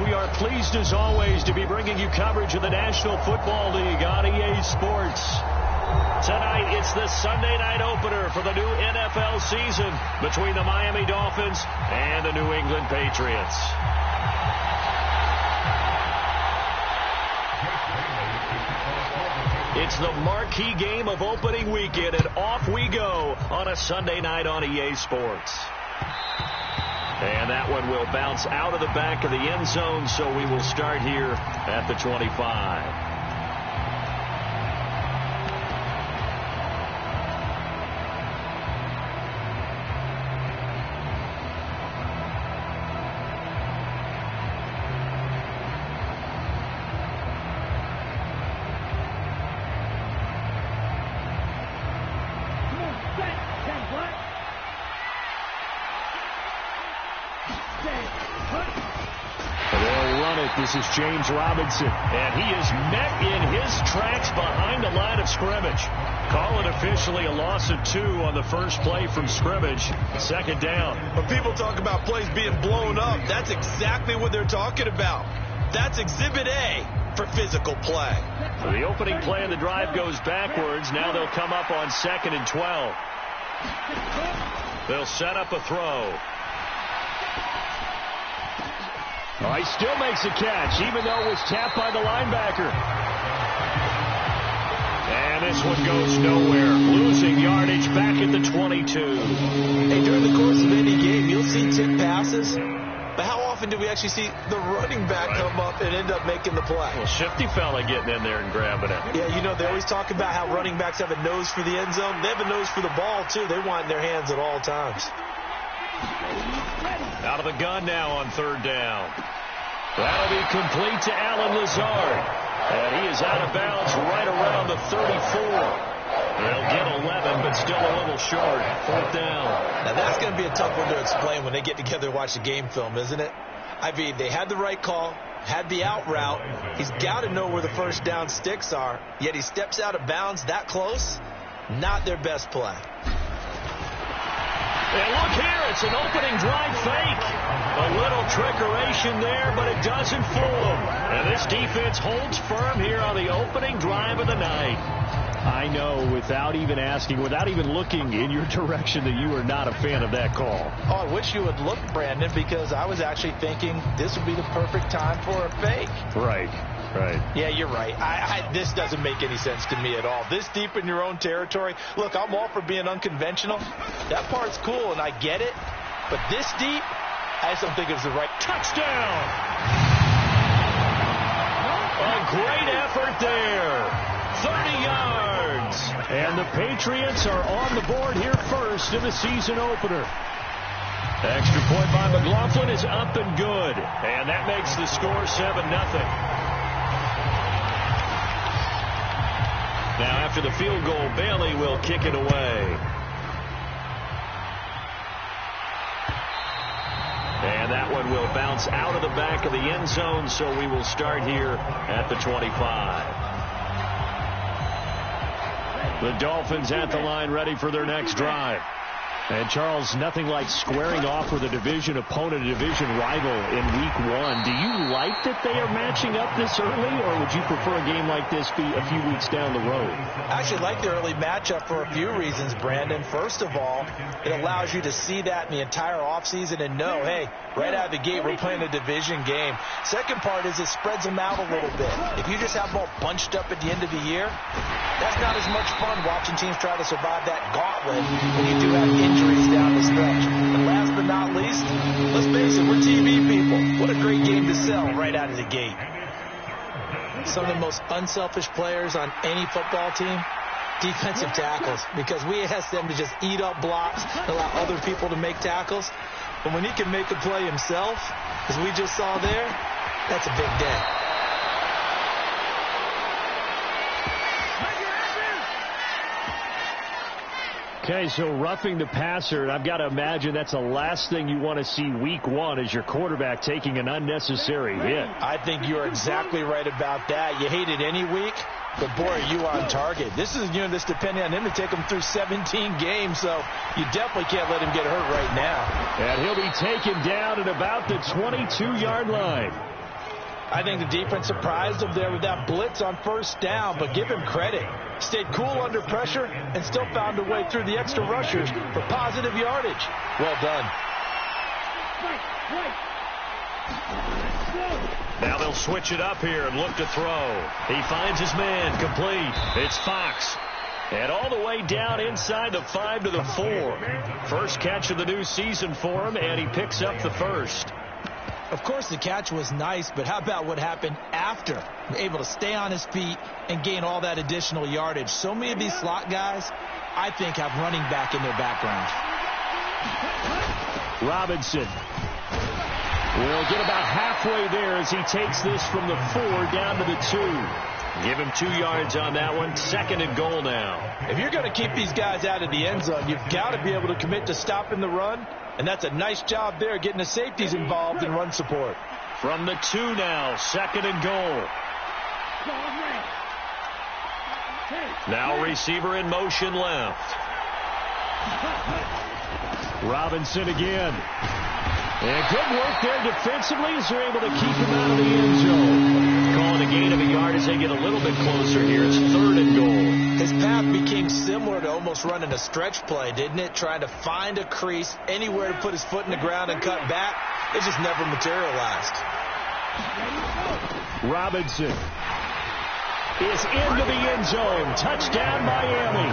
We are pleased as always to be bringing you coverage of the National Football League on EA Sports. Tonight, it's the Sunday night opener for the new NFL season between the Miami Dolphins and the New England Patriots. It's the marquee game of opening weekend, and off we go on a Sunday night on EA Sports. And that one will bounce out of the back of the end zone, so we will start here at the 25. This is James Robinson, and he is met in his tracks behind the line of scrimmage. Call it officially a loss of 2 on the first play from scrimmage. Second down. When people talk about plays being blown up, that's exactly what they're talking about. That's Exhibit A for physical play. The opening play of the drive goes backwards. Now they'll come up on 2nd and 12. They'll set up a throw. Oh, he still makes a catch, even though it was tapped by the linebacker. And this one goes nowhere. Losing yardage back at the 22. Hey, during the course of any game, you'll see tip passes. But how often do we actually see the running back come up and end up making the play? Well, shifty fella getting in there and grabbing it. Yeah, you know, they always talk about how running backs have a nose for the end zone. They have a nose for the ball, too. They want it in their hands at all times. Out of the gun now on 3rd down. That'll be complete to Alan Lazard. And he is out of bounds right around the 34. They'll get 11, but still a little short. 4th down. Now, that's going to be a tough one to explain when they get together and watch the game film, isn't it? I mean, they had the right call, had the out route. He's got to know where the first down sticks are, yet he steps out of bounds that close. Not their best play. And look here, it's an opening drive fake. A little trickeration there, but it doesn't fool them. And this defense holds firm here on the opening drive of the night. I know, without even asking, without even looking in your direction, that you are not a fan of that call. Oh, I wish you would look, Brandon, because I was actually thinking this would be the perfect time for a fake. Right. Right. Yeah, you're right. This doesn't make any sense to me at all. This deep in your own territory. Look, I'm all for being unconventional. That part's cool, and I get it. But this deep, I just don't think it was the right touchdown. A great effort there. 30 yards. And the Patriots are on the board here first in the season opener. Extra point by McLaughlin is up and good. And that makes the score 7-0. Now, after the field goal, Bailey will kick it away. And that one will bounce out of the back of the end zone, so we will start here at the 25. The Dolphins at the line, ready for their next drive. And, Charles, nothing like squaring off with a division opponent, a division rival in Week 1. Do you like that they are matching up this early, or would you prefer a game like this be a few weeks down the road? I actually like the early matchup for a few reasons, Brandon. First of all, it allows you to see that in the entire offseason and know, hey, right out of the gate, we're playing a division game. Second part is it spreads them out a little bit. If you just have them all bunched up at the end of the year, that's not as much fun watching teams try to survive that gauntlet when you do have injuries down the stretch. And last but not least, let's face it, we're TV people. What a great game to sell right out of the gate. Some of the most unselfish players on any football team, defensive tackles, because we ask them to just eat up blocks and allow other people to make tackles. But when he can make a play himself, as we just saw there, that's a big day. Okay, so roughing the passer, and I've got to imagine that's the last thing you want to see Week 1 is your quarterback taking an unnecessary hit. I think you're exactly right about that. You hate it any week, but boy, are you on target. This is, this depending on him to take him through 17 games, so you definitely can't let him get hurt right now. And he'll be taken down at about the 22-yard line. I think the defense surprised him there with that blitz on first down, but give him credit. Stayed cool under pressure and still found a way through the extra rushers for positive yardage. Well done. Now they'll switch it up here and look to throw. He finds his man, complete. It's Fox. And all the way down inside the 5 to the 4. First catch of the new season for him, and he picks up the first. Of course, the catch was nice, but how about what happened after? Able to stay on his feet and gain all that additional yardage. So many of these slot guys, I think, have running back in their background. Robinson will get about halfway there as he takes this from the 4 down to the 2. Give him 2 yards on that one. 2nd and goal now. If you're going to keep these guys out of the end zone, you've got to be able to commit to stopping the run. And that's a nice job there, getting the safeties involved in run support. From the 2 now, 2nd and goal. Now receiver in motion left. Robinson again. And good work there defensively as they're able to keep him out of the end zone. Calling a gain of a yard as they get a little bit closer here. It's 3rd and goal. His path became similar to almost running a stretch play, didn't it? Trying to find a crease, anywhere to put his foot in the ground and cut back. It just never materialized. Robinson is into the end zone. Touchdown, Miami.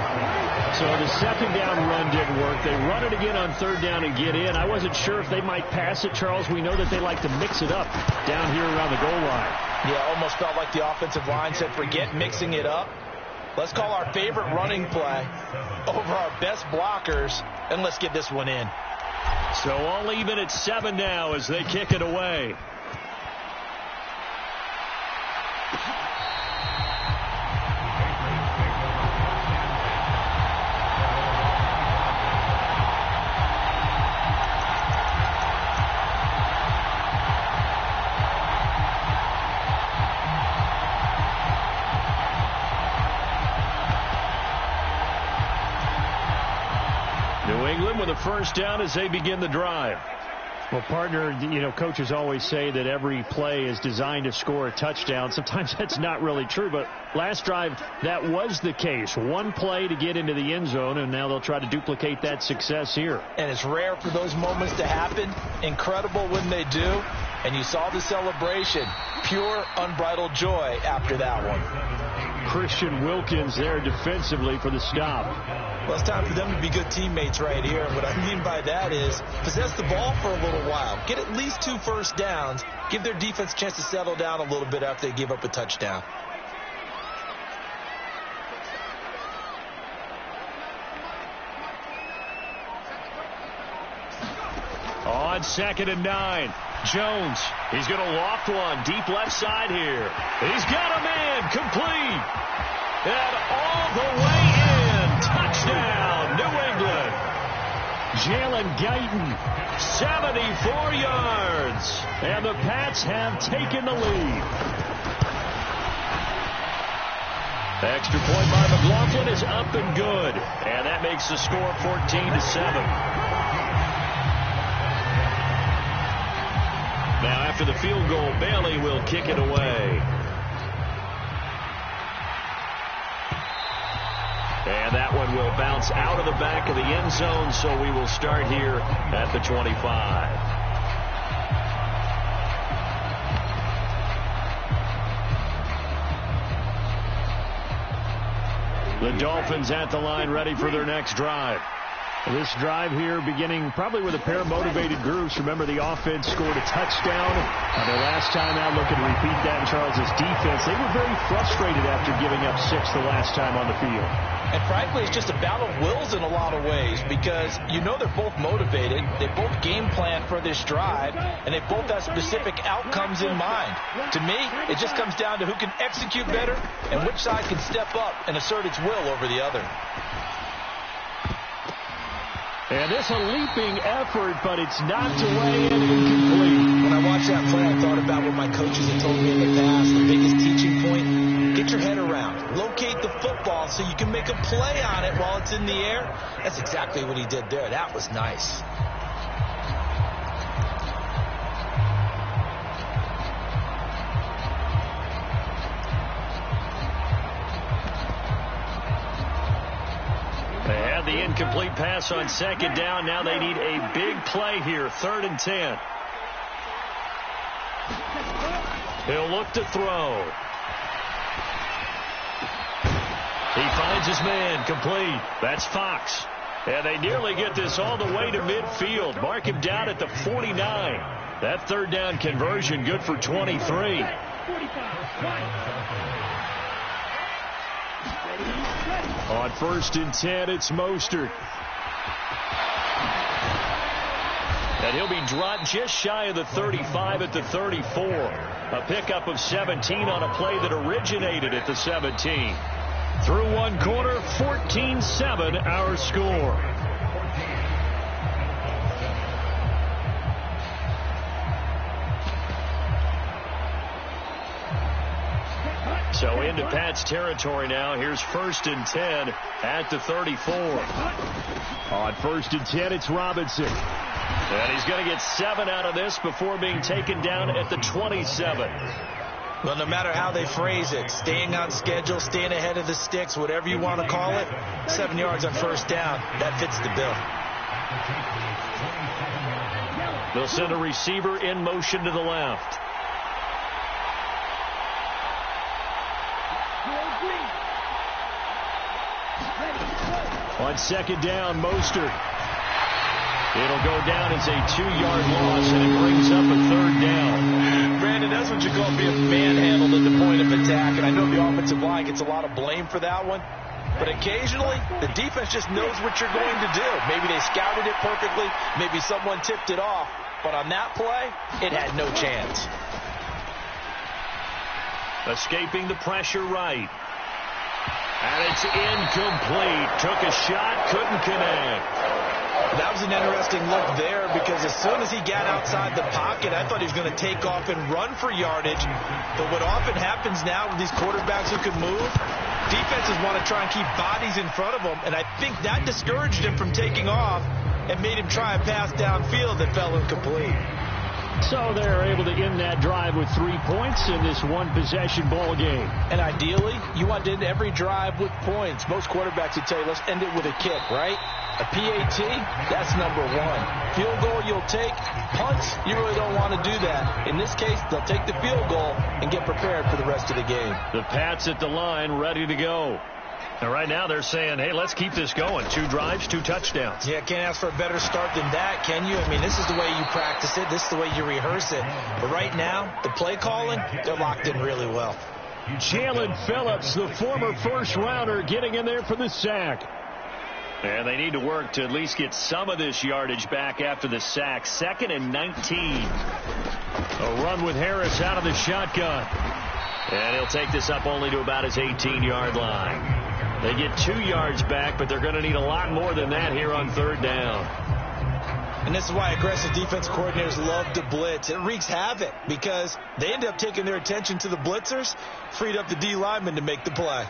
So the 2nd down run didn't work. They run it again on 3rd down and get in. I wasn't sure if they might pass it, Charles. We know that they like to mix it up down here around the goal line. Yeah, almost felt like the offensive line said, forget mixing it up. Let's call our favorite running play over our best blockers, and let's get this one in. So all even at 7 now as they kick it away. With a first down as they begin the drive. Well, partner, coaches always say that every play is designed to score a touchdown. Sometimes that's not really true, but last drive, that was the case. One play to get into the end zone, and now they'll try to duplicate that success here. And it's rare for those moments to happen. Incredible when they do. And you saw the celebration. Pure, unbridled joy after that one. Christian Wilkins there defensively for the stop. Well, it's time for them to be good teammates right here. And what I mean by that is possess the ball for a little while. Get at least 2 first downs. Give their defense a chance to settle down a little bit after they give up a touchdown. On 2nd and 9. Jones, he's going to loft one deep left side here. He's got a man complete. And all the way in. Touchdown, New England. Jalen Guyton, 74 yards. And the Pats have taken the lead. Extra point by McLaughlin is up and good. And that makes the score 14-7. Now, after the field goal, Bailey will kick it away. And that one will bounce out of the back of the end zone, so we will start here at the 25. The Dolphins at the line, ready for their next drive. This drive here beginning probably with a pair of motivated groups. Remember, the offense scored a touchdown on their last time out. Looking to repeat that in Charles's defense. They were very frustrated after giving up 6 the last time on the field. And frankly, it's just a battle of wills in a lot of ways because they're both motivated. They both game plan for this drive, and they both have specific outcomes in mind. To me, it just comes down to who can execute better and which side can step up and assert its will over the other. And this a leaping effort, but it's knocked away and incomplete. When I watched that play, I thought about what my coaches had told me in the past. The biggest teaching point, get your head around. Locate the football so you can make a play on it while it's in the air. That's exactly what he did there. That was nice. had the incomplete pass on second down. Now they need a big play here, 3rd and 10. He'll look to throw. He finds his man, complete. That's Fox. And they nearly get this all the way to midfield. Mark him down at the 49. That 3rd down conversion good for 23. On 1st and 10, it's Mostert. And he'll be dropped just shy of the 35 at the 34. A pickup of 17 on a play that originated at the 17. Through one quarter, 14-7 our score. So into Pat's territory now. Here's 1st and 10 at the 34. On 1st and 10, it's Robinson. And he's going to get 7 out of this before being taken down at the 27. Well, no matter how they phrase it, staying on schedule, staying ahead of the sticks, whatever you want to call it, 7 yards on 1st down, that fits the bill. They'll send a receiver in motion to the left. On 2nd down, Mostert. It'll go down as a 2-yard loss, and it brings up a 3rd down. Brandon, that's what you call being manhandled at the point of attack, and I know the offensive line gets a lot of blame for that one, but occasionally the defense just knows what you're going to do. Maybe they scouted it perfectly, maybe someone tipped it off, but on that play, it had no chance. Escaping the pressure right. And it's incomplete. Took a shot, couldn't connect. That was an interesting look there because as soon as he got outside the pocket, I thought he was going to take off and run for yardage. But what often happens now with these quarterbacks who can move, defenses want to try and keep bodies in front of them. And I think that discouraged him from taking off and made him try a pass downfield that fell incomplete. So they're able to end that drive with 3 points in this one-possession ball game. And ideally, you want to end every drive with points. Most quarterbacks would tell you, let's end it with a kick, right? A PAT, that's number 1. Field goal you'll take. Punts, you really don't want to do that. In this case, they'll take the field goal and get prepared for the rest of the game. The Pats at the line, ready to go. And right now they're saying, hey, let's keep this going. 2 drives, 2 touchdowns. Yeah, can't ask for a better start than that, can you? I mean, this is the way you practice it. This is the way you rehearse it. But right now, the play calling, they're locked in really well. Jalen Phillips, the former first-rounder, getting in there for the sack. And they need to work to at least get some of this yardage back after the sack. 2nd and 19. A run with Harris out of the shotgun. And he'll take this up only to about his 18-yard line. They get 2 yards back, but they're going to need a lot more than that here on 3rd down. And this is why aggressive defense coordinators love to blitz. It wreaks havoc because they end up taking their attention to the blitzers, freed up the D lineman to make the play.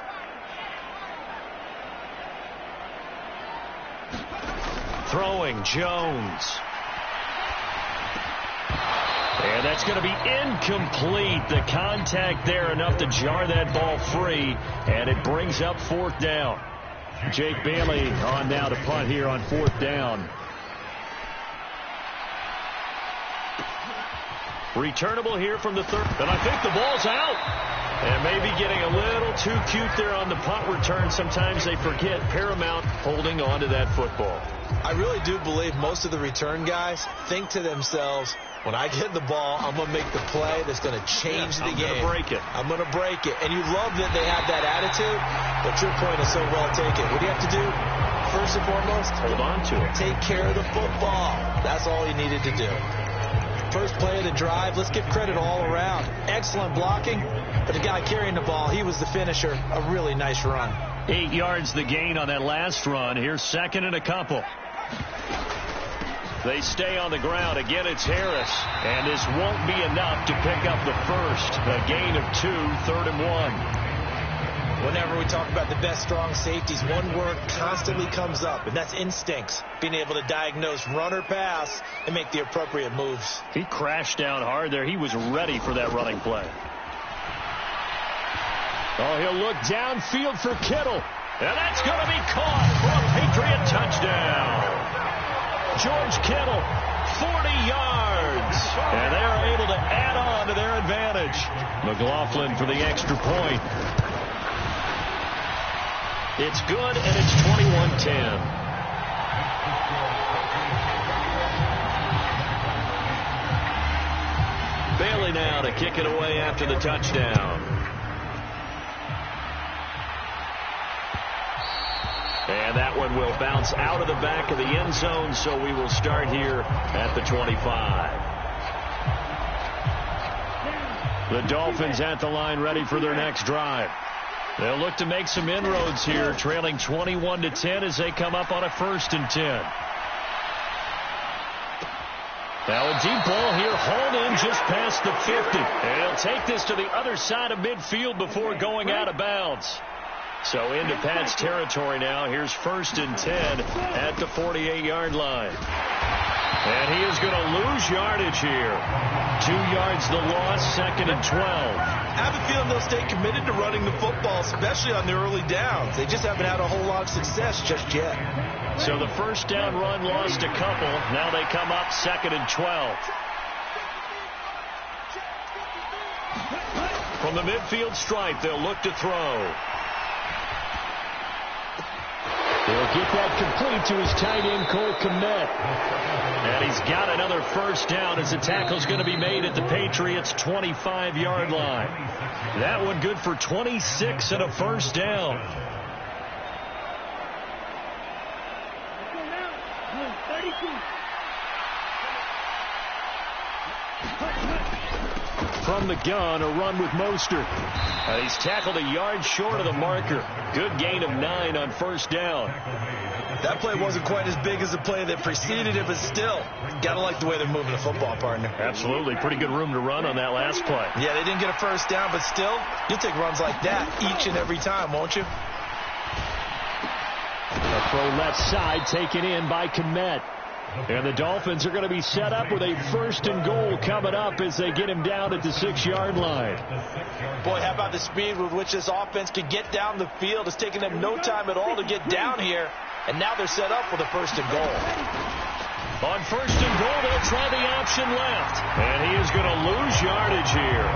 Throwing, Jones. And that's going to be incomplete. The contact there enough to jar that ball free, and it brings up 4th down. Jake Bailey on now to punt here on 4th down. Returnable here from the 3rd, and I think the ball's out. And maybe getting a little too cute there on the punt return. Sometimes they forget paramount holding on to that football. I really do believe most of the return guys think to themselves, when I get the ball, I'm going to make the play that's going to change the game. I'm going to break it. I'm going to break it. And you love that they have that attitude, but your point is so well taken. What do you have to do? First and foremost, hold on to it. Take care of the football. That's all you needed to do. First play of the drive, let's give credit all around. Excellent blocking, but the guy carrying the ball, he was the finisher. A really nice run. 8 yards the gain on that last run. Here's 2nd and a couple. They stay on the ground. Again, it's Harris. And this won't be enough to pick up the first. A gain of 2, 3rd and 1. Whenever we talk about the best strong safeties, one word constantly comes up, and that's instincts. Being able to diagnose run or pass and make the appropriate moves. He crashed down hard there. He was ready for that running play. Oh, he'll look downfield for Kittle. And that's going to be caught for a Patriot touchdown. George Kittle, 40 yards. And they're able to add on to their advantage. McLaughlin for the extra point. It's good, and it's 21-10. Bailey now to kick it away after the touchdown. And that one will bounce out of the back of the end zone, so we will start here at the 25. The Dolphins at the line, ready for their next drive. They'll look to make some inroads here, trailing 21-10 as they come up on a 1st and 10. Now a deep ball here, hauled in just past the 50. And he'll take this to the other side of midfield before going out of bounds. So into Pat's territory now. Here's 1st and 10 at the 48-yard line. And he is going to lose yardage here. 2 yards the loss, 2nd and 12. I have a feeling they'll stay committed to running the football, especially on the early downs. They just haven't had a whole lot of success just yet. So the 1st down run lost a couple. Now they come up 2nd and 12. From the midfield stripe, they'll look to throw. He'll get that complete to his tight end, Cole Kmet. And he's got another 1st down as the tackle's going to be made at the Patriots' 25-yard line. That one good for 26 and a 1st down. From the gun, a run with Mostert. And he's tackled a yard short of the marker. Good gain of 9 on 1st down. That play wasn't quite as big as the play that preceded it, but still, got to like the way they're moving the football, partner. Absolutely. Pretty good room to run on that last play. Yeah, they didn't get a 1st down, but still, you'll take runs like that each and every time, won't you? A throw left side taken in by Kmet. And the Dolphins are going to be set up with a 1st and goal coming up as they get him down at the 6-yard line. Boy, how about the speed with which this offense can get down the field? It's taking them no time at all to get down here. And now they're set up with a 1st and goal. On 1st and goal, they'll try the option left. And he is going to lose yardage here.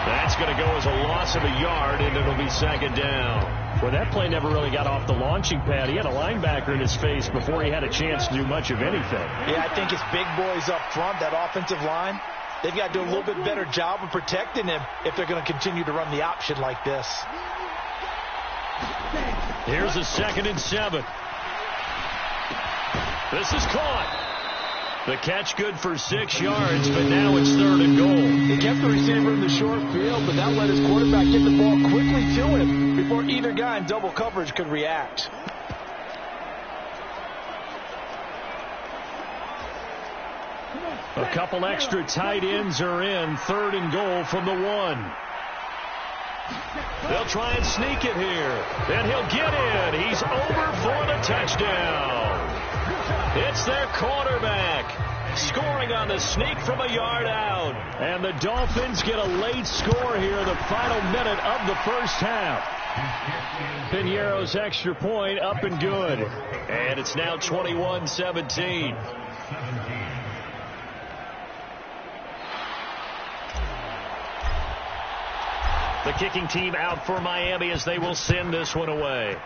That's going to go as a loss of a yard, and it'll be 2nd down. Well, that play never really got off the launching pad. He had a linebacker in his face before he had a chance to do much of anything. Yeah, I think it's big boys up front, that offensive line. They've got to do a little bit better job of protecting him if they're going to continue to run the option like this. Here's a 2nd and 7. This is caught. The catch good for 6 yards, but now it's 3rd and goal. They kept the receiver in the short field, but that let his quarterback get the ball quickly to him before either guy in double coverage could react. A couple extra tight ends are in. 3rd and goal from the 1. They'll try and sneak it here. And he'll get in. He's over for the touchdown. It's their quarterback scoring on the sneak from a yard out. And the Dolphins get a late score here, the final minute of the 1st half. Piniero's extra point up and good. And it's now 21-17. The kicking team out for Miami as they will send this one away.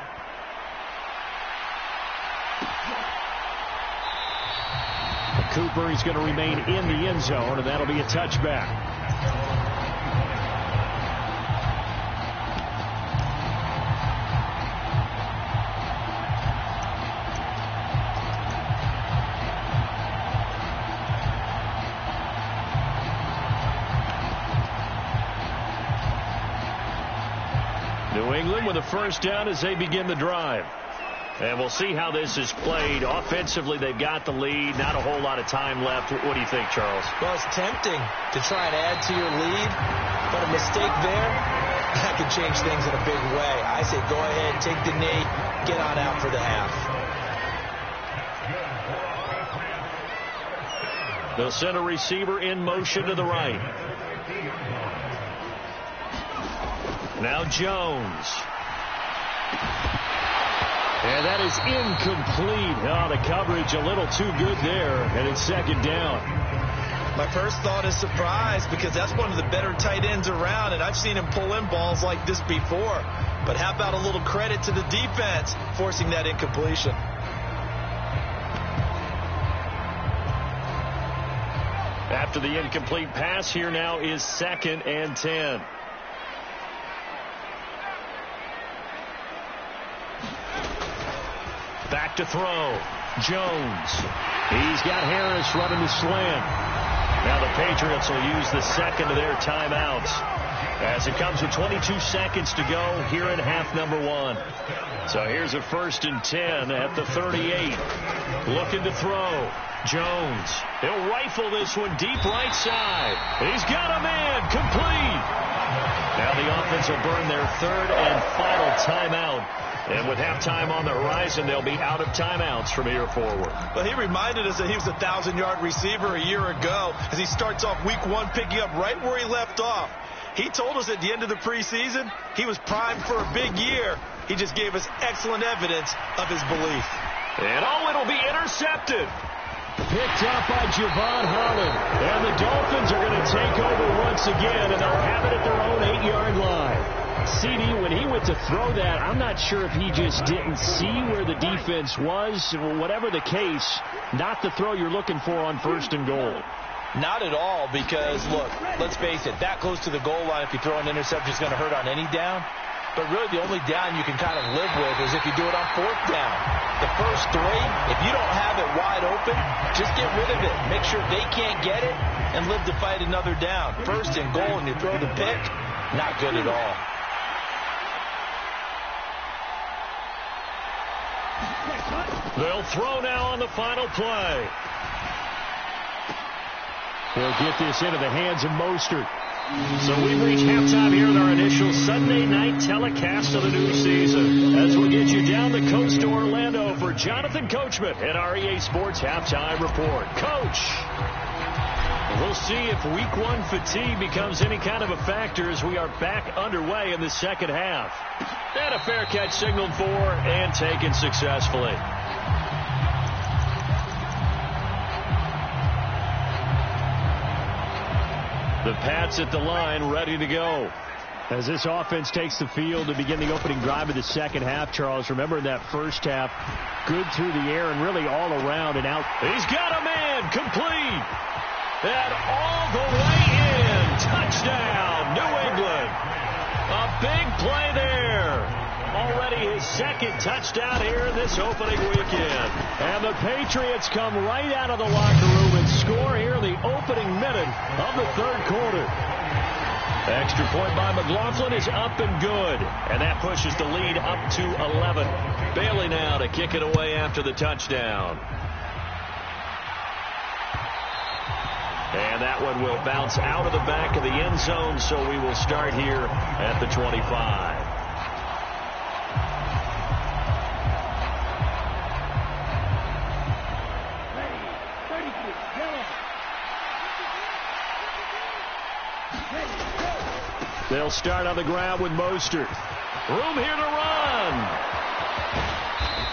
Cooper is going to remain in the end zone, and that'll be a touchback. New England with a 1st down as they begin the drive. And we'll see how this is played. Offensively, they've got the lead. Not a whole lot of time left. What do you think, Charles? Well, it's tempting to try and add to your lead, but a mistake there, that could change things in a big way. I say go ahead, take the knee, get on out for the half. They'll send a receiver in motion to the right. Now Jones. And that is incomplete. Oh, the coverage a little too good there, and it's second down. My first thought is surprise, because that's one of the better tight ends around, and I've seen him pull in balls like this before. But how about a little credit to the defense forcing that incompletion? After the incomplete pass, here now is 2nd and 10. Back to throw. Jones. He's got Harris running the slant. Now the Patriots will use the second of their timeouts as it comes with 22 seconds to go here in half number 1. So here's a 1st and 10 at the 38. Looking to throw. Jones. He'll rifle this one deep right side. He's got a man. Complete. Now the offense will burn their 3rd and final timeout. And with halftime on the horizon, they'll be out of timeouts from here forward. Well, he reminded us that he was a 1,000-yard receiver a year ago as he starts off week 1 picking up right where he left off. He told us at the end of the preseason he was primed for a big year. He just gave us excellent evidence of his belief. And it'll be intercepted. Picked up by Javon Holland. And the Dolphins are going to take over once again, and they'll have it at their own 8-yard line. CD, when he went to throw that, I'm not sure if he just didn't see where the defense was. Whatever the case, not the throw you're looking for on 1st and goal. Not at all, because, look, let's face it, that close to the goal line, if you throw an interception, it's going to hurt on any down. But really the only down you can kind of live with is if you do it on 4th down. The first 3, if you don't have it wide open, just get rid of it. Make sure they can't get it and live to fight another down. 1st and goal and you throw the pick, not good at all. They'll throw now on the final play. They'll get this into the hands of Mostert. So we've reached halftime here in our initial Sunday night telecast of the new season. As we'll get you down the coast to Orlando for Jonathan Coachman at our EA Sports Halftime Report. Coach, we'll see if week 1 fatigue becomes any kind of a factor as we are back underway in the second half. And a fair catch signaled for and taken successfully. The Pats at the line, ready to go. As this offense takes the field to begin the opening drive of the second half, Charles, remember in that first half, good through the air and really all around and out. He's got a man, complete. And all the way in. Touchdown, New England. A big play there. Already his 2nd touchdown here in this opening weekend. And the Patriots come right out of the locker room and score here in the opening minute of the 3rd quarter. Extra point by McLaughlin is up and good. And that pushes the lead up to 11. Bailey now to kick it away after the touchdown. And that one will bounce out of the back of the end zone, so we will start here at the 25. They'll start on the ground with Mostert. Room here to run.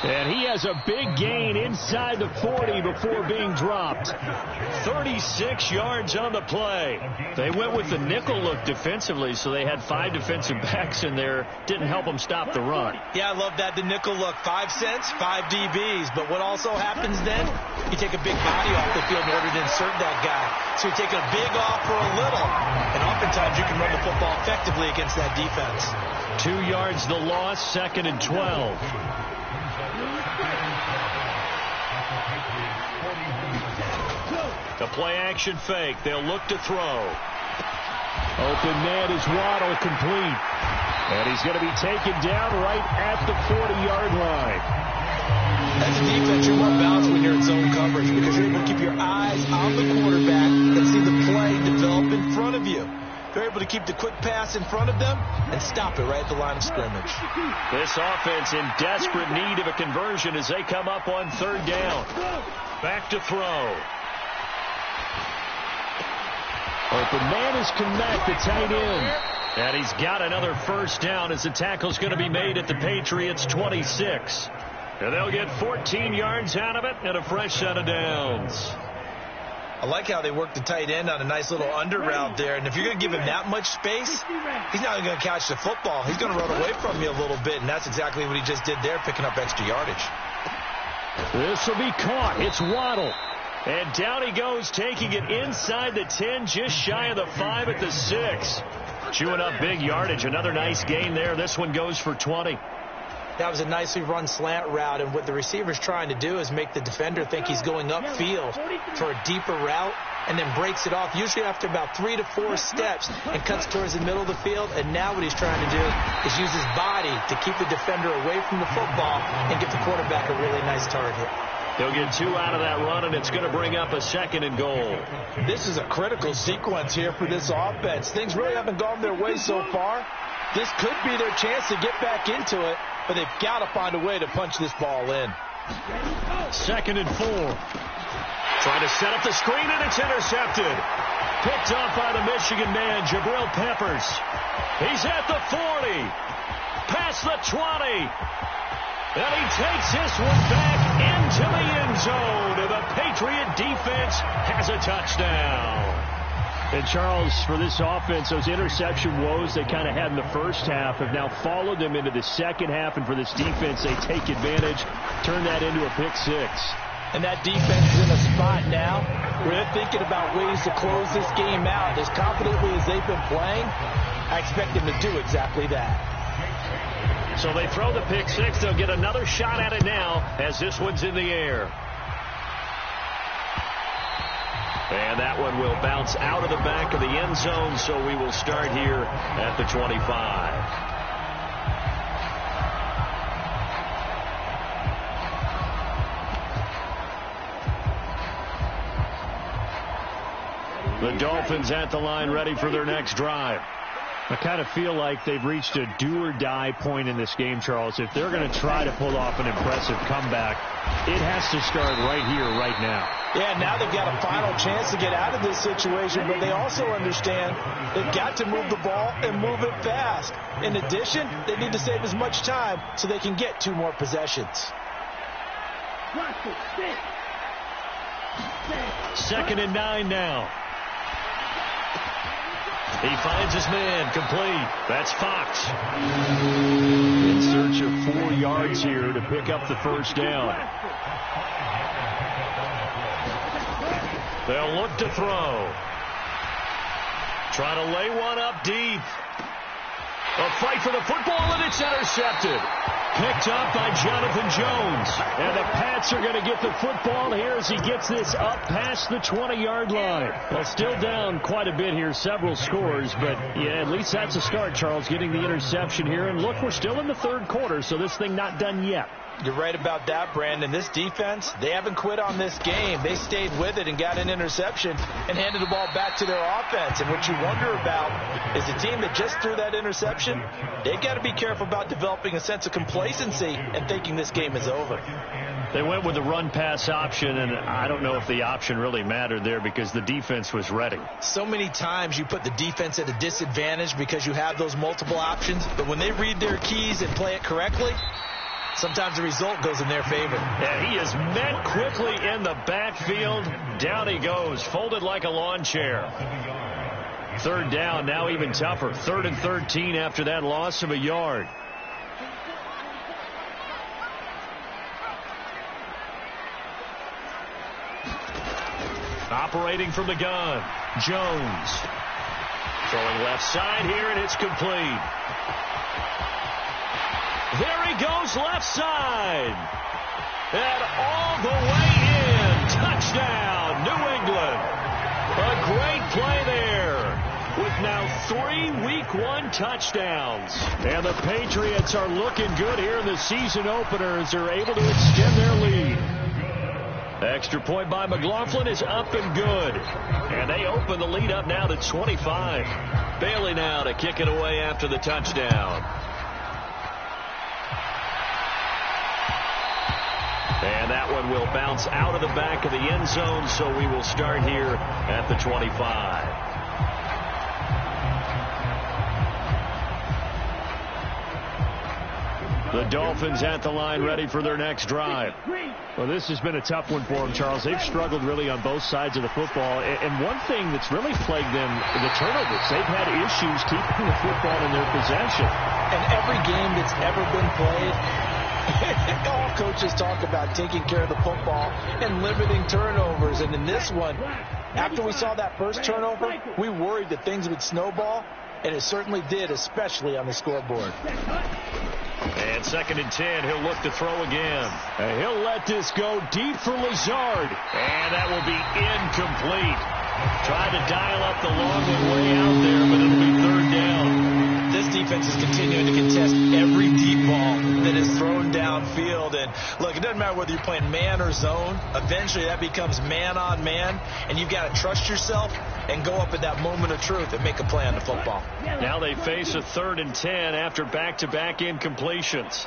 And he has a big gain inside the 40 before being dropped. 36 yards on the play. They went with the nickel look defensively, so they had 5 defensive backs in there. Didn't help them stop the run. Yeah, I love that, the nickel look. 5 cents, 5 DBs. But what also happens then, you take a big body off the field in order to insert that guy. So you're taking a big off for a little. And oftentimes you can run the football effectively against that defense. 2 yards the loss, 2nd and 12. The play-action fake. They'll look to throw. Open man is Waddle, complete. And he's going to be taken down right at the 40-yard line. As a defense, you're more balanced when you're in zone coverage because you're able to keep your eyes on the quarterback and see the play develop in front of you. They're able to keep the quick pass in front of them and stop it right at the line of scrimmage. This offense in desperate need of a conversion as they come up on 3rd down. Back to throw. Open man is Kmet, the tight end. And he's got another 1st down as the tackle's going to be made at the Patriots' 26. And they'll get 14 yards out of it and a fresh set of downs. I like how they work the tight end on a nice little under route there. And if you're going to give him that much space, he's not going to catch the football. He's going to run away from you a little bit, and that's exactly what he just did there, picking up extra yardage. This will be caught. It's Waddle. And down he goes, taking it inside the 10, just shy of the 5 at the 6. Chewing up big yardage. Another nice gain there. This one goes for 20. That was a nicely run slant route, and what the receiver's trying to do is make the defender think he's going upfield for a deeper route, and then breaks it off, usually after about 3 to 4 steps, and cuts towards the middle of the field. And now what he's trying to do is use his body to keep the defender away from the football and get the quarterback a really nice target. He'll get 2 out of that run, and it's going to bring up a 2nd and goal. This is a critical sequence here for this offense. Things really haven't gone their way so far. This could be their chance to get back into it, but they've got to find a way to punch this ball in. 2nd and 4. Trying to set up the screen, and it's intercepted. Picked off by the Michigan man, Jabril Peppers. He's at the 40. Past the 20. And he takes this one back into the end zone. And the Patriot defense has a touchdown. And Charles, for this offense, those interception woes they kind of had in the first half have now followed them into the second half. And for this defense, they take advantage, turn that into a pick 6. And that defense is in a spot now where they're thinking about ways to close this game out. As confidently as they've been playing, I expect them to do exactly that. So they throw the pick 6. They'll get another shot at it now as this one's in the air. And that one will bounce out of the back of the end zone, so we will start here at the 25. The Dolphins at the line, ready for their next drive. I kind of feel like they've reached a do-or-die point in this game, Charles. If they're going to try to pull off an impressive comeback, it has to start right here, right now. Yeah, now they've got a final chance to get out of this situation, but they also understand they've got to move the ball and move it fast. In addition, they need to save as much time so they can get 2 more possessions. 2nd and 9 now. He finds his man, complete. That's Fox. In search of 4 yards here to pick up the first down. They'll look to throw. Try to lay one up deep. A fight for the football, and it's intercepted. Picked up by Jonathan Jones. And the Pats are going to get the football here as he gets this up past the 20-yard line. Well, still down quite a bit here, several scores. But, yeah, at least that's a start, Charles, getting the interception here. And, look, we're still in the third quarter, so this thing not done yet. You're right about that, Brandon. This defense, they haven't quit on this game. They stayed with it and got an interception and handed the ball back to their offense. And what you wonder about is the team that just threw that interception, they've got to be careful about developing a sense of complacency and thinking this game is over. They went with the run-pass option, and I don't know if the option really mattered there because the defense was ready. So many times you put the defense at a disadvantage because you have those multiple options, but when they read their keys and play it correctly, sometimes the result goes in their favor. And he is met quickly in the backfield. Down he goes, folded like a lawn chair. 3rd down, now even tougher. 3rd and 13 after that loss of a yard. Operating from the gun, Jones. Throwing left side here, and it's complete. There he goes, left side. And all the way in. Touchdown, New England. A great play there. With now 3 Week 1 touchdowns. And the Patriots are looking good here in the season opener as they're able to extend their lead. Extra point by McLaughlin is up and good. And they open the lead up now to 25. Bailey now to kick it away after the touchdown. And that one will bounce out of the back of the end zone, so we will start here at the 25. The Dolphins at the line ready for their next drive. Well, this has been a tough one for them, Charles. They've struggled really on both sides of the football. And one thing that's really plagued them, the turnovers. They've had issues keeping the football in their possession. And every game that's ever been played, all coaches talk about taking care of the football and limiting turnovers. And in this one, after we saw that first turnover, we worried that things would snowball, and it certainly did, especially on the scoreboard. And 2nd and 10, he'll look to throw again. And he'll let this go deep for Lazard. And that will be incomplete. Tried to dial up the long way out there, but it'll be 3rd down. This defense is continuing to contest every deep ball that is thrown downfield. And look, it doesn't matter whether you're playing man or zone. Eventually that becomes man on man, and you've got to trust yourself and go up at that moment of truth and make a play on the football. Now they face a 3rd and 10 after back-to-back incompletions.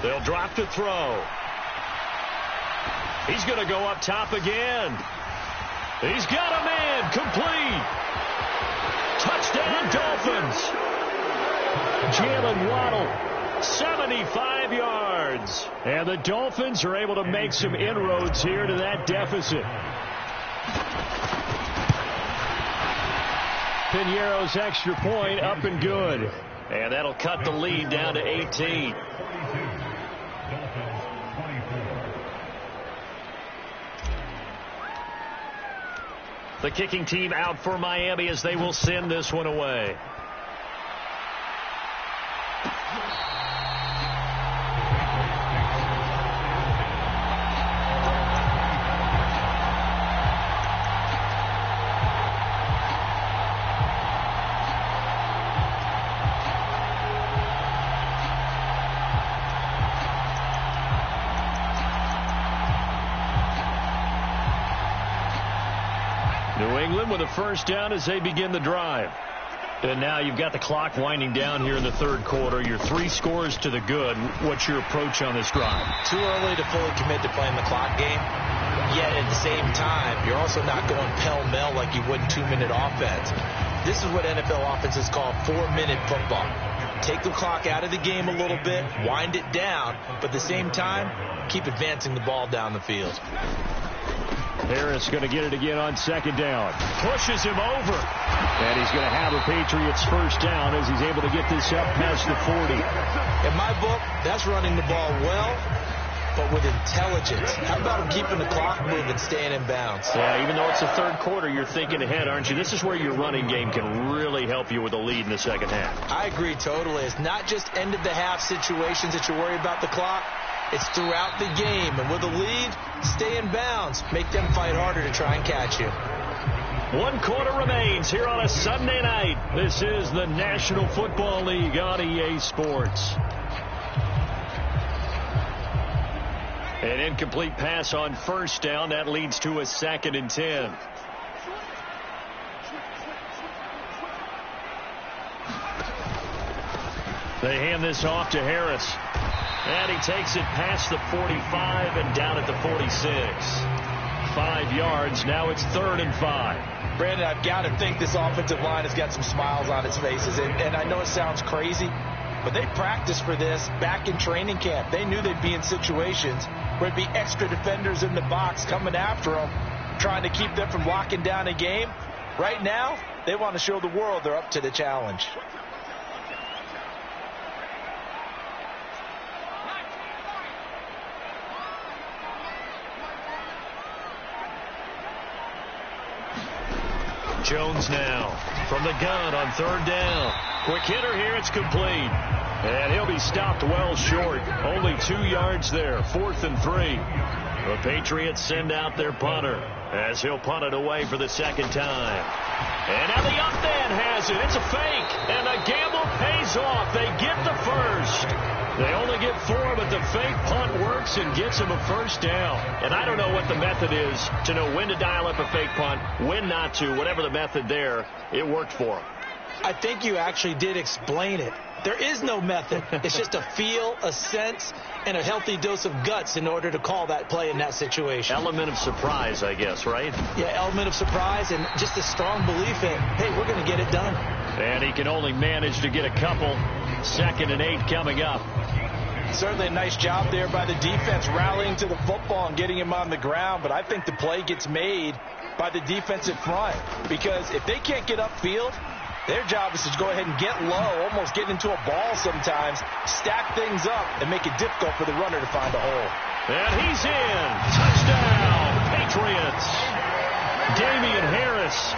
They'll drop to throw. He's going to go up top again. He's got a man. Complete. Touchdown, Dolphins. Jalen Waddle, 75 yards. And the Dolphins are able to make some inroads here to that deficit. Piñeiro's extra point up and good. And that'll cut the lead down to 18. The kicking team out for Miami as they will send this one away. New England with a 1st down as they begin the drive. And now you've got the clock winding down here in the 3rd quarter. You're 3 scores to the good. What's your approach on this drive? Too early to fully commit to playing the clock game. Yet at the same time, you're also not going pell-mell like you would in 2-minute offense. This is what NFL offenses call 4-minute football. Take the clock out of the game a little bit, wind it down, but at the same time, keep advancing the ball down the field. Harris going to get it again on 2nd down. Pushes him over. And he's going to have a Patriots 1st down as he's able to get this up past the 40. In my book, that's running the ball well, but with intelligence. How about him keeping the clock moving, staying in bounds? Yeah, even though it's the 3rd quarter, you're thinking ahead, aren't you? This is where your running game can really help you with a lead in the 2nd half. I agree totally. It's not just end-of-the-half situations that you worry about the clock. It's throughout the game. And with a lead, stay in bounds. Make them fight harder to try and catch you. 1 quarter remains here on a Sunday night. This is the National Football League on EA Sports. An incomplete pass on 1st down. That leads to a 2nd and 10. They hand this off to Harris. And he takes it past the 45 and down at the 46. 5 yards. Now it's 3rd and 5. Brandon, I've got to think this offensive line has got some smiles on its faces. And I know it sounds crazy, but they practiced for this back in training camp. They knew they'd be in situations where it'd be extra defenders in the box coming after them, trying to keep them from locking down a game. Right now, they want to show the world they're up to the challenge. Jones now from the gun on 3rd down. Quick hitter here. It's complete. And he'll be stopped well short. Only 2 yards there. 4th and 3. The Patriots send out their punter as he'll punt it away for the 2nd time. And now the up man has it. It's a fake. And the gamble pays off. They get the 1st. They only get 4, but the fake punt works and gets them a 1st down. And I don't know what the method is to know when to dial up a fake punt, when not to. Whatever the method there, it worked for them. I think you actually did explain it. There is no method. It's just a feel, a sense, and a healthy dose of guts in order to call that play in that situation. Element of surprise, I guess, right? Yeah, element of surprise and just a strong belief in, hey, we're going to get it done. And he can only manage to get a couple. 2nd and 8 coming up. Certainly a nice job there by the defense rallying to the football and getting him on the ground, but I think the play gets made by the defensive front because if they can't get upfield, their job is to go ahead and get low, almost get into a ball sometimes, stack things up, and make it difficult for the runner to find a hole. And he's in. Touchdown, Patriots. Damian Harris,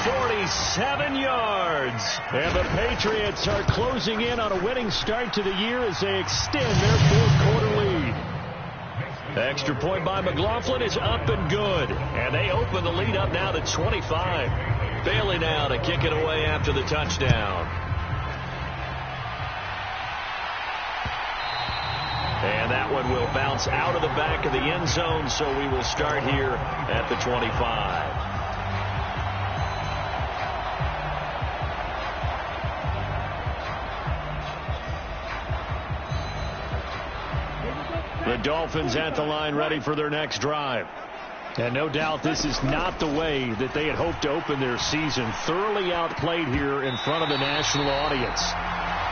47 yards. And the Patriots are closing in on a winning start to the year as they extend their 4th quarter lead. Extra point by McLaughlin is up and good. And they open the lead up now to 25. Bailey now to kick it away after the touchdown. And that one will bounce out of the back of the end zone, so we will start here at the 25. The Dolphins at the line ready for their next drive. And no doubt this is not the way that they had hoped to open their season. Thoroughly outplayed here in front of the national audience.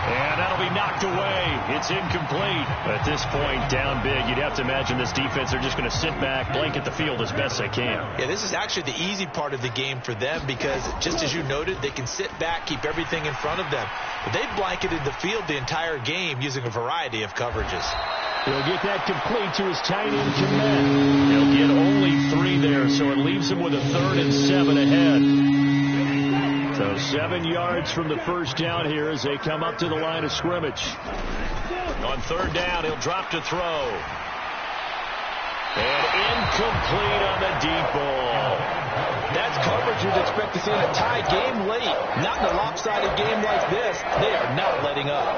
And that'll be knocked away. It's incomplete. At this point, down big, you'd have to imagine this defense are just going to sit back, blanket the field as best they can. Yeah, this is actually the easy part of the game for them because, just as you noted, they can sit back, keep everything in front of them. But they've blanketed the field the entire game using a variety of coverages. He'll get that complete to his tight end, Komet. He'll get only 3 there, so it leaves him with a 3rd and 7 ahead. So 7 yards from the first down here as they come up to the line of scrimmage. On 3rd down, he'll drop to throw. And incomplete on the deep ball. That's coverage you'd expect to see in a tie game late. Not in a lopsided game like this. They are not letting up.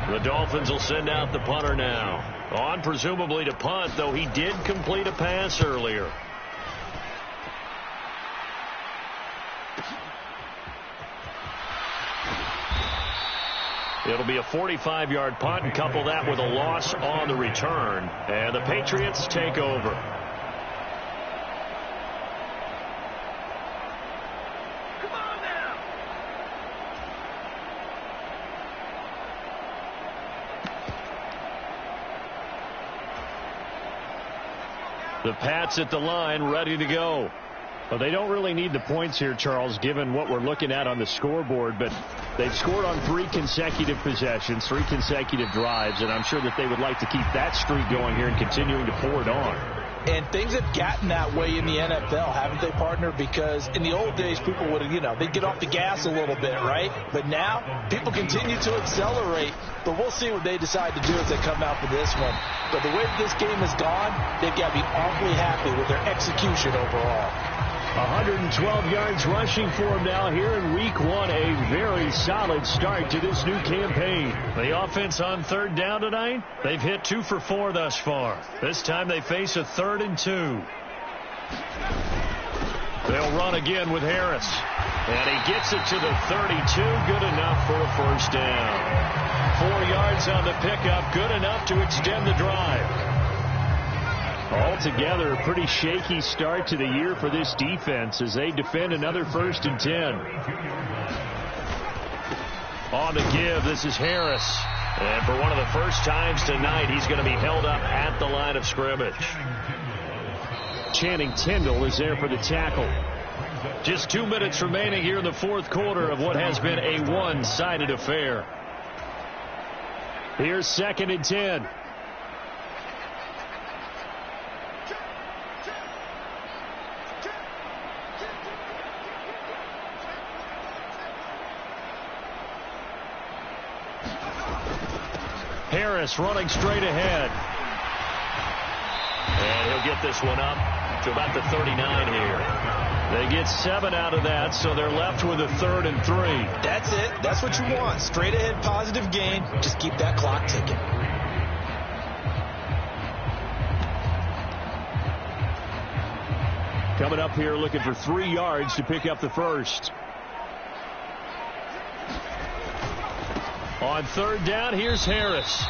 The Dolphins will send out the punter now. On presumably to punt, though he did complete a pass earlier. It'll be a 45-yard punt and couple that with a loss on the return. And the Patriots take over. The Pats at the line ready to go. Well, they don't really need the points here, Charles, given what we're looking at on the scoreboard, but they've scored on 3 consecutive possessions, 3 consecutive drives, and I'm sure that they would like to keep that streak going here and continuing to pour it on. And things have gotten that way in the NFL, haven't they, partner? Because in the old days, people would, they'd get off the gas a little bit, right? But now, people continue to accelerate. But we'll see what they decide to do as they come out for this one. But the way this game has gone, they've got to be awfully happy with their execution overall. 112 yards rushing for him now here in week 1. A very solid start to this new campaign. The offense on 3rd down tonight, they've hit 2 for 4 thus far. This time they face a 3rd and 2. They'll run again with Harris. And he gets it to the 32. Good enough for a first down. 4 yards on the pickup. Good enough to extend the drive. Altogether, a pretty shaky start to the year for this defense as they defend another 1st and 10. On the give, this is Harris. And for one of the first times tonight, he's going to be held up at the line of scrimmage. Channing Tindall is there for the tackle. Just 2 minutes remaining here in the 4th quarter of what has been a one-sided affair. Here's 2nd and 10. Harris running straight ahead. And he'll get this one up to about the 39 here. They get 7 out of that, so they're left with a 3rd and 3. That's it. That's what you want. Straight ahead positive gain. Just keep that clock ticking. coming up here looking for 3 yards to pick up the first. On third down, here's Harris.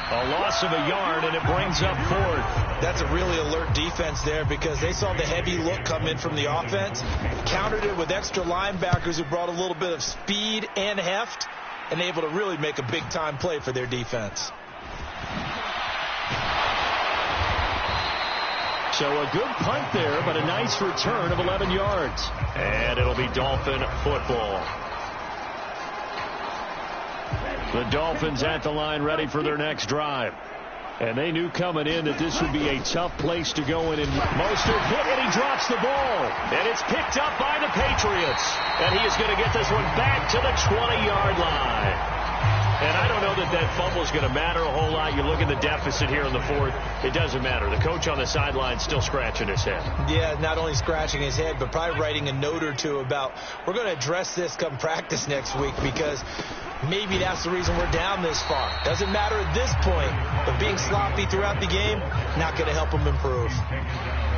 A loss of a yard, and it brings up fourth. That's a really alert defense there because they saw the heavy look come in from the offense, countered it with extra linebackers who brought a little bit of speed and heft, and able to really make a big-time play for their defense. So a good punt there, but a nice return of 11 yards. And it'll be Dolphin football. The Dolphins at the line ready for their next drive. And they knew coming in that this would be a tough place to go in. And Mostert hit, and he drops the ball. And it's picked up by the Patriots. And he is going to get this one back to the 20-yard line. And I don't know that that fumble is going to matter a whole lot. You look at the deficit here in the fourth. It doesn't matter. The coach on the sideline still scratching his head. Yeah, not only scratching his head, but probably writing a note or two about we're going to address this come practice next week because maybe that's the reason we're down this far. Doesn't matter at this point, but being sloppy throughout the game, not going to help him improve.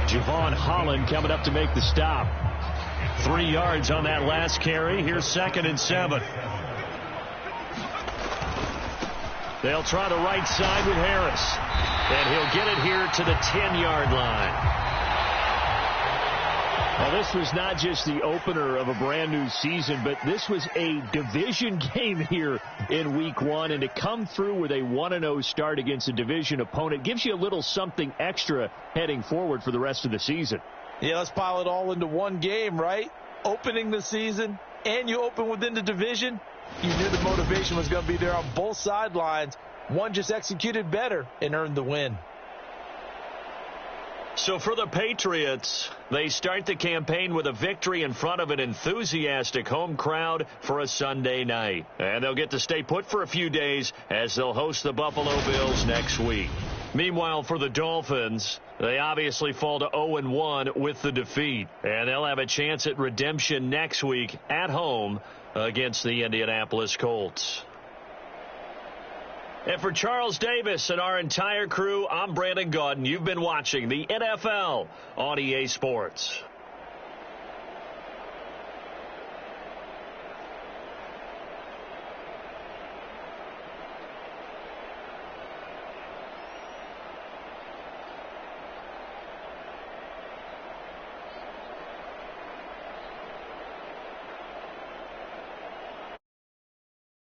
Javon Holland coming up to make the stop. 3 yards on that last carry. Here's 2nd and 7. They'll try the right side with Harris. And he'll get it here to the 10-yard line. Now, this was not just the opener of a brand new season, but this was a division game here in week 1. And to come through with a 1-0 start against a division opponent gives you a little something extra heading forward for the rest of the season. Yeah, let's pile it all into one game, right? Opening the season, and you open within the division. You knew the motivation was going to be there on both sidelines. One just executed better and earned the win. So for the Patriots, they start the campaign with a victory in front of an enthusiastic home crowd for a Sunday night. And they'll get to stay put for a few days as they'll host the Buffalo Bills next week. Meanwhile, for the Dolphins, they obviously fall to 0-1 with the defeat. And they'll have a chance at redemption next week at home against the Indianapolis Colts. And for Charles Davis and our entire crew, I'm Brandon Gaudin. You've been watching the NFL on EA Sports.